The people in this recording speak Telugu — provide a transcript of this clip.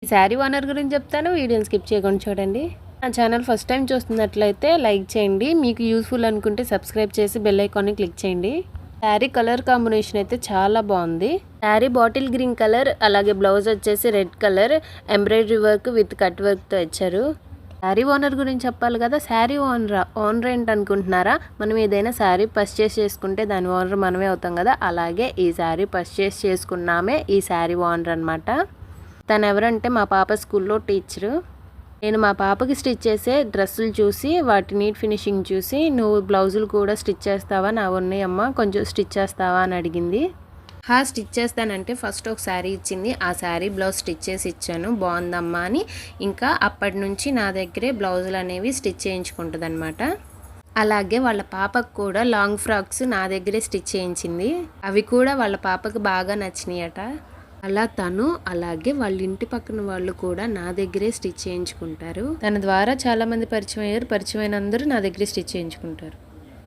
శారీ ఓనర్ గురించి చెప్తాను, వీడియోని స్కిప్ చేయకుండా చూడండి. నా ఛానల్ ఫస్ట్ టైం చూస్తున్నట్లయితే లైక్ చేయండి, మీకు యూస్ఫుల్ అనుకుంటే సబ్స్క్రైబ్ చేసి బెల్ ఐకాన్ని క్లిక్ చేయండి. శారీ కలర్ కాంబినేషన్ అయితే చాలా బాగుంది. శారీ బాటిల్ గ్రీన్ కలర్, అలాగే బ్లౌజ్ వచ్చేసి red colour, embroidery work with cut వర్క్తో ఇచ్చారు. శారీ ఓనర్ గురించి చెప్పాలి కదా, శారీ ఓనర్ ఏంటి అనుకుంటున్నారా? మనం ఏదైనా శారీ పర్చేస్ చేసుకుంటే దాని ఓనర్ మనమే అవుతాం కదా, అలాగే ఈ శారీ పర్చేస్ చేసుకున్నామే ఈ శారీ ఓనర్ అనమాట. తను ఎవరంటే మా పాప స్కూల్లో టీచరు. నేను మా పాపకి స్టిచ్ చేసే డ్రెస్సులు చూసి వాటి నీట్ ఫినిషింగ్ చూసి, నువ్వు బ్లౌజులు కూడా స్టిచ్ చేస్తావా, నా ఉన్నాయమ్మ కొంచెం స్టిచ్ చేస్తావా అని అడిగింది. స్టిచ్ చేస్తానంటే ఫస్ట్ ఒక శారీ ఇచ్చింది, ఆ శారీ బ్లౌజ్ స్టిచ్ చేసి ఇచ్చాను, బాగుందమ్మా అని. ఇంకా అప్పటి నుంచి నా దగ్గరే బ్లౌజులు అనేవి స్టిచ్ చేయించుకుంటుంది అనమాట. అలాగే వాళ్ళ పాపకు కూడా లాంగ్ ఫ్రాక్స్ నా దగ్గరే స్టిచ్ చేయించింది, అవి కూడా వాళ్ళ పాపకు బాగా నచ్చినాయట. అలా తను అలాగే వాళ్ళ ఇంటి పక్కన వాళ్ళు కూడా నా దగ్గరే స్టిచ్ చేయించుకుంటారు. తన ద్వారా చాలా మంది పరిచయం అయ్యారు, పరిచయం అయిన అందరూ నా దగ్గరే స్టిచ్ చేయించుకుంటారు.